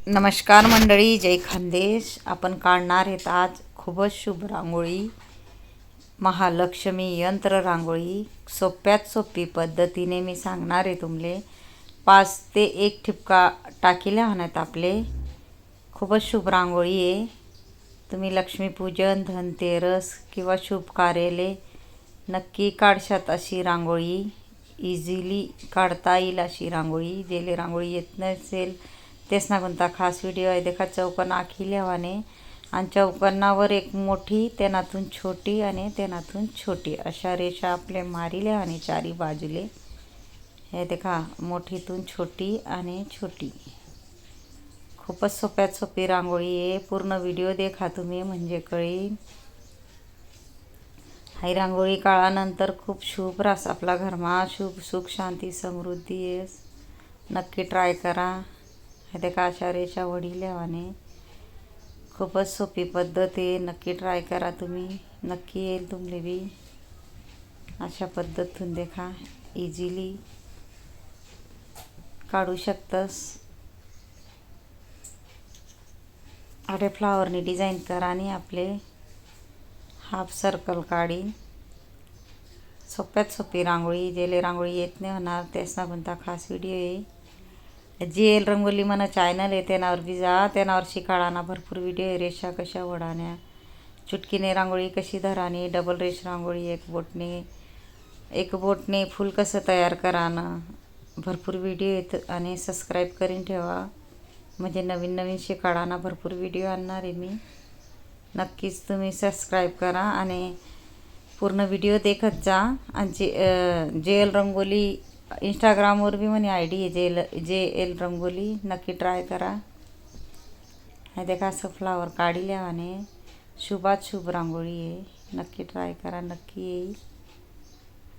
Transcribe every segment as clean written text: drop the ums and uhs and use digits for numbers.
नमस्कार मंडळी, जय खानदेश. आपण काढणार आहेत आज खूपच शुभ रांगोळी, महालक्ष्मी यंत्र रांगोळी. सोप्यात सोपी पद्धतीने मी सांगणार आहे तुमले. 5 ते 1 ठिपका टाकील्या होण्यात आपले. खूपच शुभ रांगोळी आहे. तुम्ही लक्ष्मीपूजन, धनतेरस किंवा शुभ कार्यालय नक्की काढशात अशी रांगोळी. इझिली काढता येईल अशी रांगोळी. जेले रांगोळी येत नसेल तेच ना कोणता खास व्हिडिओ आहे. देखा चौकोन आखी लेवाने आणि चौकोनावर एक मोठी, तेनातून छोटी आणि तेनातून छोटी अशा रेषा आपले मारी लेवाने चारी बाजूले. हे देखा मोठीतून छोटी आणि छोटी. खूपच सोप्यात सोपी रांगोळी आहे. पूर्ण व्हिडिओ देखा तुम्ही म्हणजे कळेल. ही रांगोळी काळानंतर खूप शुभ रास आपला घरमा. शुभ सुख शांती समृद्धी आहे. नक्की ट्राय करा. हे देखा अशा रेषा वडी लेवाने. खूपच सोपी पद्धत आहे. नक्की ट्राय करा तुम्ही. नक्की येईल तुमले बी. अशा पद्धतीतून देखा इझिली काढू शकतस. अरे फ्लावरनी डिझाईन करा आणि आपले हाफ सर्कल काढी. सोप्यात सोपी रांगोळी. जेले रांगोळी येत नाही होणार तेच ना कोणता खास व्हिडिओ आहे. जेल रंगोली म्हणा चॅनल आहे, त्यानावर बी जा. त्यानावर शिकाळाना भरपूर व्हिडिओ आहे. रेषा कशा ओढाण्या, चुटकीने रांगोळी कशी धरानी, डबल रेष रांगोळी, एक बोटने फूल कसं तयार करानं, भरपूर व्हिडिओ आहेत. आणि सबस्क्राईब करून ठेवा म्हणजे नवीन नवीन शिकाळाना भरपूर व्हिडिओ आणणार आहे मी. नक्कीच तुम्ही सबस्क्राईब करा आणि पूर्ण व्हिडिओ देखत जा. आणि जेल रंगोली इंस्टाग्रामवर बी म्हणे ID आहे JL रंगोली. नक्की ट्राय करा. हे देखा असं फ्लावर काढी लेवाने शुभात शुभ रांगोळी आहे. नक्की ट्राय करा, नक्की येईल.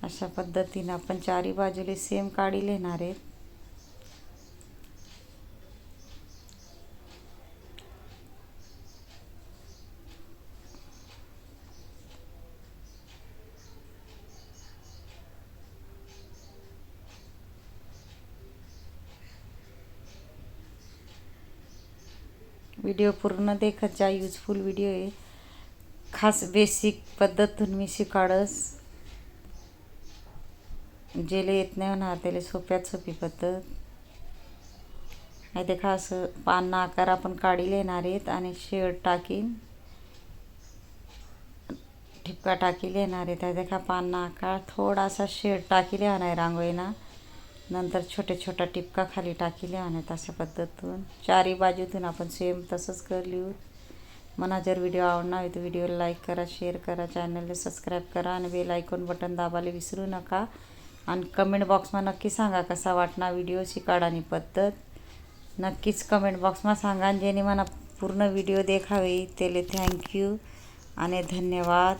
अशा पद्धतीनं आपण चारी बाजूले सेम काढी लेणार आहेत. व्हिडिओ पूर्ण देखत जा. यूजफुल व्हिडिओ आहे. खास बेसिक पद्धतून मी शिकाडस. जेले येत नाही होणार त्याला सोप्यात सोपी पद्धत. हे देखा असं पान आकार आपण काढी लेणार आहेत आणि शेड टाकीन ठिपका टाकी लेणार आहेत. हे देखा पान आकार थोडासा शेड टाकी लेवाना आहे रांगोळीना. नंतर छोटे छोटा टिपका खाली टाकी लेवाना आहेत. अशा पद्धतीतून चारी बाजूतून आपण सेम तसंच कर लिहू. मला जर व्हिडिओ आवडणार आहे तर व्हिडिओला लाईक करा, शेअर करा, चॅनलला सबस्क्राईब करा आणि बेल आयकॉन बटन दाबायला विसरू नका. आणि कमेंट बॉक्समा नक्की सांगा कसा वाटणार व्हिडिओ शिकाडानी पद्धत. नक्कीच कमेंट बॉक्समा सांगा. आणि जेणे मला पूर्ण व्हिडिओ देखावे त्याले थँक्यू आणि धन्यवाद.